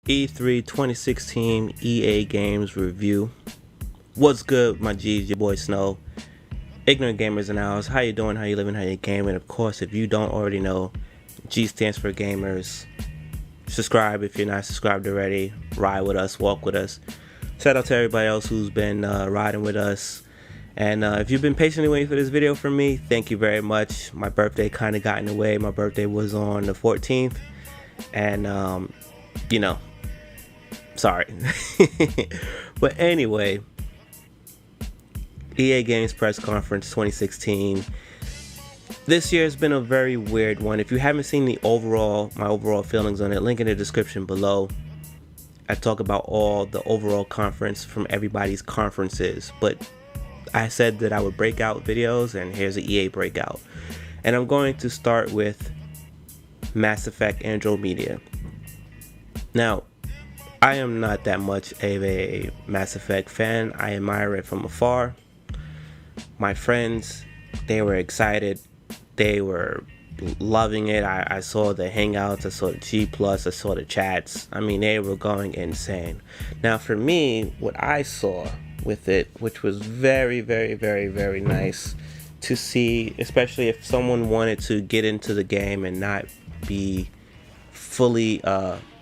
E3 2016 EA Games review. What's good, my G's? Your boy Snow. Ignorant Gamers in the house. How you doing? How you living? How you gaming? Of course, if you don't already know, G stands for Gamers. Subscribe if you're not subscribed already. Ride with us. Walk with us. Shout out to everybody else who's been riding with us. And if you've been patiently waiting for this video from me, thank you very much. My birthday kind of got in the way. My birthday was on the 14th. And, sorry. But anyway, EA Games Press Conference 2016. This year has been a very weird one. If you haven't seen my overall feelings on it, link in the description below. I talk about all the overall conference from everybody's conferences, but I said that I would break out videos, and here's an EA breakout. And I'm going to start with Mass Effect Andromeda. Now, I am not that much of a Mass Effect fan. I admire it from afar. My friends, they were excited. They were loving it. I saw the hangouts, I saw the G+, I saw the chats. I mean, they were going insane. Now, for me, what I saw with it, which was very, very, very, very nice to see, especially if someone wanted to get into the game and not be fully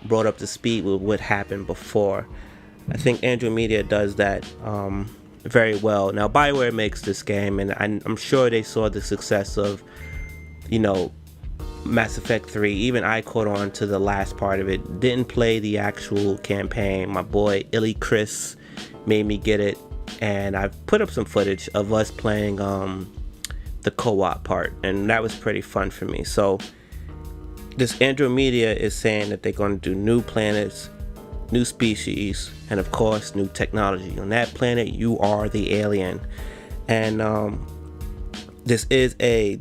brought up to speed with what happened before. I think Andromeda does that very well. Now, BioWare makes this game, and I'm sure they saw the success of, Mass Effect 3. Even I caught on to the last part of it. Didn't play the actual campaign. My boy Illy Chris made me get it, and I put up some footage of us playing the co-op part, and that was pretty fun for me. So this Andromeda is saying that they're going to do new planets, new species, and of course new technology. On that planet, you are the alien. And this is a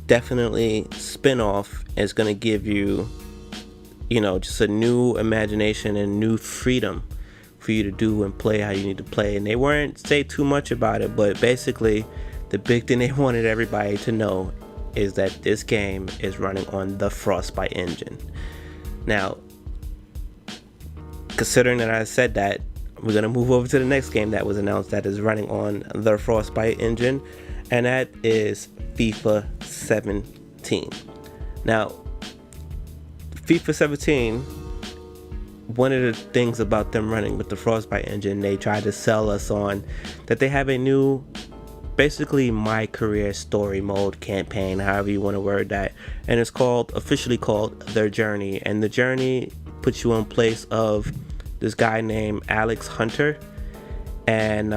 definitely spin-off. It's going to give you, just a new imagination and new freedom for you to do and play how you need to play. And they weren't say too much about it, but basically the big thing they wanted everybody to know is that this game is running on the Frostbite engine. Now, considering that I said that, we're going to move over to the next game that was announced that is running on the Frostbite engine, and that is FIFA 17. Now, FIFA 17, one of the things about them running with the Frostbite engine, they tried to sell us on that they have a new, basically my career story mode campaign, however you want to word that, and it's officially called Their Journey. And the journey puts you in place of this guy named Alex Hunter, and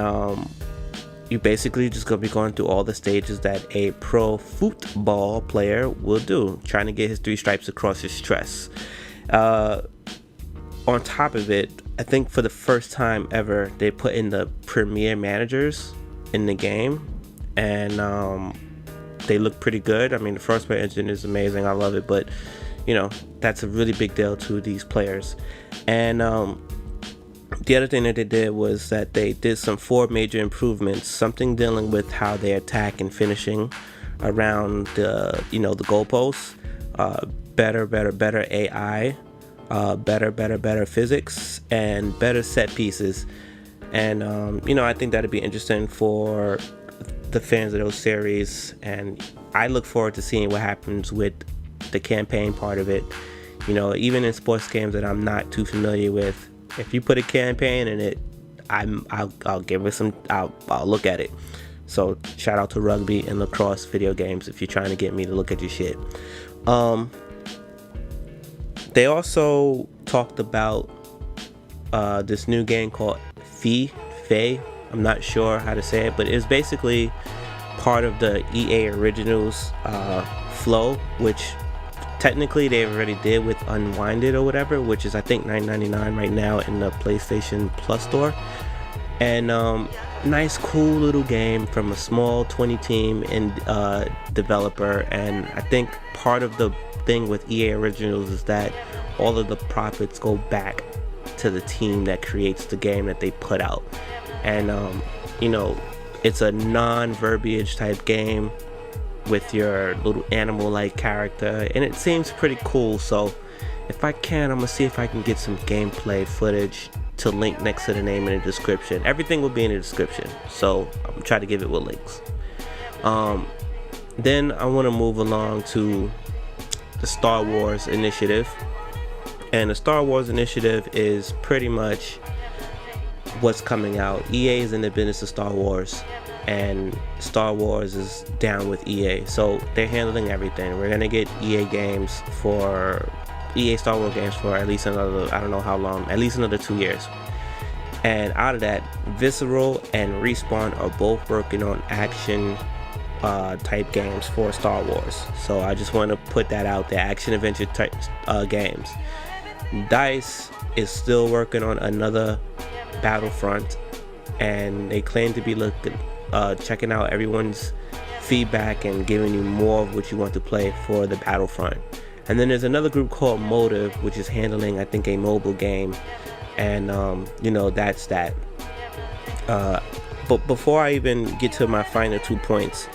you basically just gonna be going through all the stages that a pro football player will do, trying to get his 3 stripes across his chest. On top of it, I think for the first time ever, they put in the premier managers in the game, and they look pretty good. I mean, the Frostbite engine is amazing. I love it, but that's a really big deal to these players. And the other thing that they did was that they did some 4 major improvements, something dealing with how they attack and finishing around the the goalposts, better AI, better physics, and better set pieces. And I think that'd be interesting for the fans of those series, and I look forward to seeing what happens with the campaign part of it. Even in sports games that I'm not too familiar with, if you put a campaign in it, I'll give it some. I'll look at it. So shout out to rugby and lacrosse video games if you're trying to get me to look at your shit. They also talked about this new game called FIFA. I'm not sure how to say it, but it's basically part of the EA Originals flow, which technically they already did with Unwinded or whatever, which is I think $9.99 right now in the PlayStation Plus store. And nice cool little game from a small 20 team and developer. And I think part of the thing with EA Originals is that all of the profits go back to the team that creates the game that they put out. And it's a non-verbiage type game with your little animal-like character, and it seems pretty cool. So If I can, I'm gonna see if I can get some gameplay footage to link next to the name in the description. Everything will be in the description, so I'm gonna try to give it with links. Then I want to move along to the Star Wars initiative. And the Star Wars initiative is pretty much what's coming out. EA is in the business of Star Wars, and Star Wars is down with EA, so they're handling everything. We're gonna get EA Star Wars games for at least another, I don't know how long, at least another 2 years. And out of that, Visceral and Respawn are both working on action type games for Star Wars. So I just want to put that out there, action adventure type games. DICE is still working on another Battlefront, and they claim to be checking out everyone's feedback and giving you more of what you want to play for the Battlefront. And then there's another group called Motive, which is handling, I think, a mobile game, and that's that. But before I even get to my final 2 points,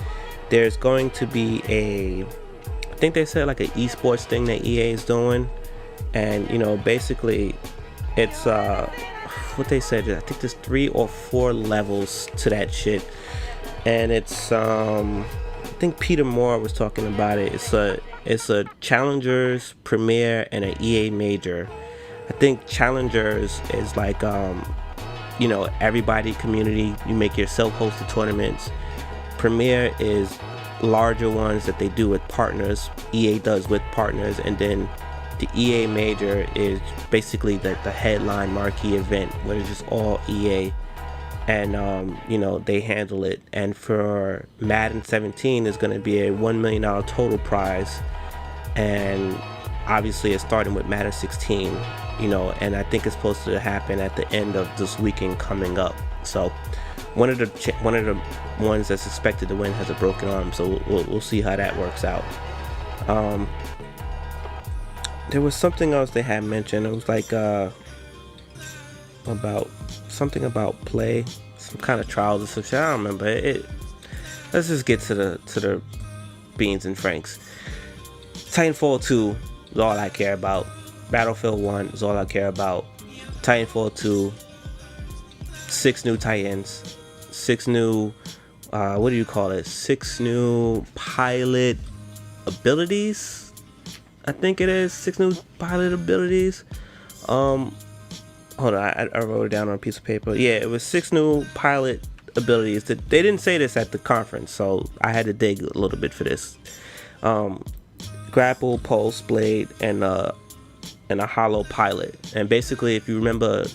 there's going to be I think they said like an esports thing that EA is doing, and basically it's what they said, I think there's 3 or 4 levels to that shit, and it's I think Peter Moore was talking about it. It's a Challengers, Premier, and an EA Major. I think Challengers is like everybody community, you make your self-hosted tournaments. Premier is larger ones that they do with partners, EA does with partners, and then the EA Major is basically the headline marquee event where it's just all EA, and they handle it. And for Madden 17 is going to be a $1 million total prize, and obviously it's starting with Madden 16, and I think it's supposed to happen at the end of this weekend coming up. So one of the ones that's expected to win has a broken arm, so we'll see how that works out. There was something else they had mentioned. It was like about play, some kind of trials or some shit. I don't remember it. Let's just get to the beans and franks. Titanfall 2 is all I care about. Battlefield 1 is all I care about. Titanfall 2, 6 new Titans, 6 new six new pilot abilities, I think it is 6 new pilot abilities. Hold on, I wrote it down on a piece of paper. Yeah, it was 6 new pilot abilities. They didn't say this at the conference, so I had to dig a little bit for this. Grapple, pulse, blade, and a hollow pilot. And basically, if you remember,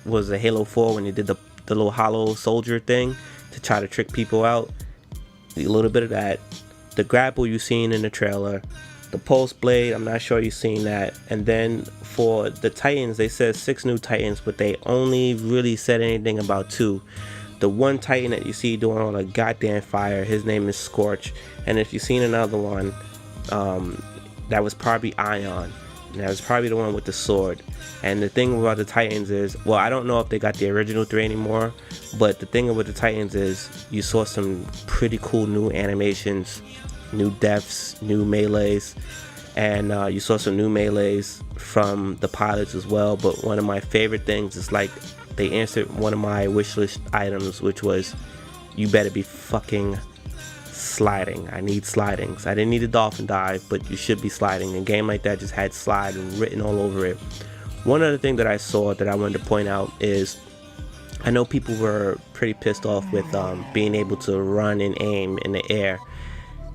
was the Halo 4 when you did the little hollow soldier thing to try to trick people out? A little bit of that. The grapple you've seen in the trailer. The pulse blade, I'm not sure you've seen that. And then for the Titans, they said 6 new Titans, but they only really said anything about 2. The one Titan that you see doing all the goddamn fire, his name is Scorch. And if you've seen another one, that was probably Ion. And that was probably the one with the sword. And the thing about the Titans is, well, I don't know if they got the original 3 anymore, but the thing about the Titans is you saw some pretty cool new animations, new deaths, new melees, and you saw some new melees from the pilots as well. But one of my favorite things is like they answered one of my wish list items, which was, you better be fucking sliding. I need slidings. I didn't need a dolphin dive, but you should be sliding. A game like that just had slide written all over it. One other thing that I saw that I wanted to point out is, I know people were pretty pissed off with being able to run and aim in the air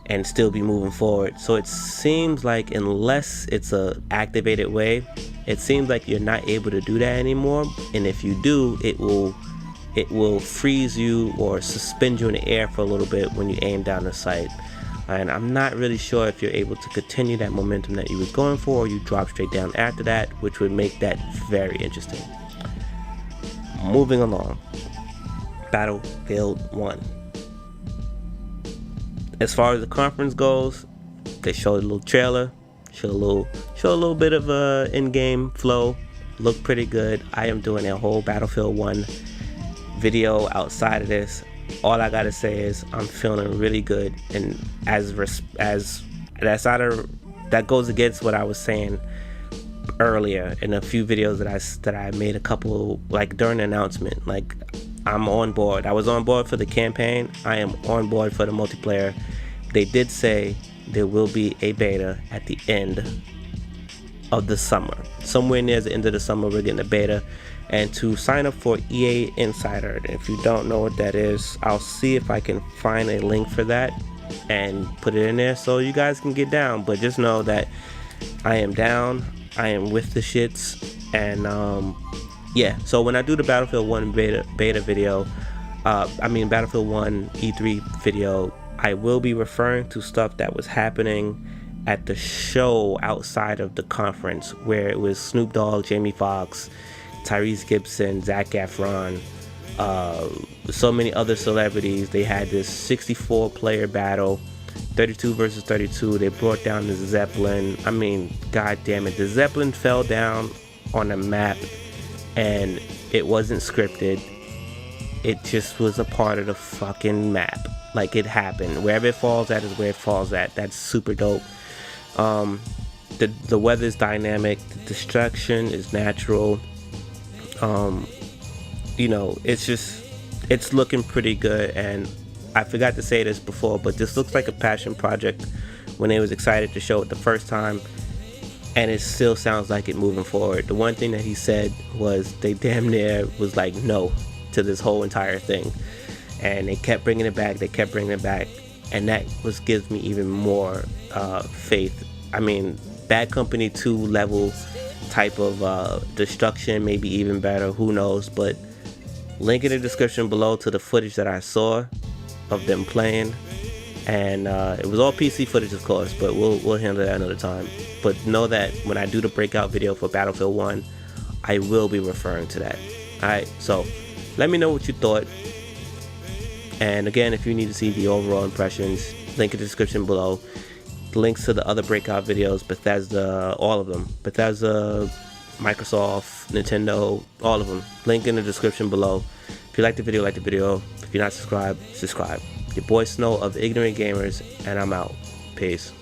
and still be moving forward. So it seems like, unless it's a activated way, it seems like you're not able to do that anymore. And if you do, it will freeze you or suspend you in the air for a little bit when you aim down the sight. And I'm not really sure if you're able to continue that momentum that you was going for, or you drop straight down after that, which would make that very interesting. Moving along, Battlefield 1. As far as the conference goes, they showed a little trailer, showed a little bit of in-game flow, looked pretty good. I am doing a whole Battlefield 1 video outside of this. All I gotta say is I'm feeling really good, and as that goes against what I was saying earlier in a few videos that I made a couple, like during the announcement. Like, I'm on board. I was on board for the campaign. I am on board for the multiplayer. They did say there will be a beta at the end of the summer. Somewhere near the end of the summer, we're getting a beta. And to sign up for EA Insider, if you don't know what that is, I'll see if I can find a link for that and put it in there so you guys can get down. But just know that I am down. I am with the shits. And yeah, so when I do the Battlefield 1 beta video, Battlefield 1 E3 video, I will be referring to stuff that was happening at the show outside of the conference, where it was Snoop Dogg, Jamie Foxx, Tyrese Gibson, Zac Efron, so many other celebrities. They had this 64 player battle, 32 versus 32. They brought down the Zeppelin. I mean, god damn it, the Zeppelin fell down on a map and it wasn't scripted. It just was a part of the fucking map. Like, it happened. Wherever it falls at is where it falls at. That's super dope. The weather's dynamic. The destruction is natural. It's looking pretty good. And I forgot to say this before, but this looks like a passion project when they was excited to show it the first time. And it still sounds like it moving forward. The one thing that he said was they damn near was like no to this whole entire thing. And they kept bringing it back. And that gives me even more faith. I mean, Bad Company 2 level type of destruction, maybe even better, who knows. But link in the description below to the footage that I saw of them playing. And it was all PC footage, of course, but we'll handle that another time. But know that when I do the breakout video for Battlefield 1, I will be referring to that. Alright, so let me know what you thought. And again, if you need to see the overall impressions, link in the description below. Links to the other breakout videos, Bethesda, all of them. Bethesda, Microsoft, Nintendo, all of them. Link in the description below. If you like the video, like the video. If you're not subscribed, subscribe. Your boy Snow of Ignorant Gamers, and I'm out. Peace.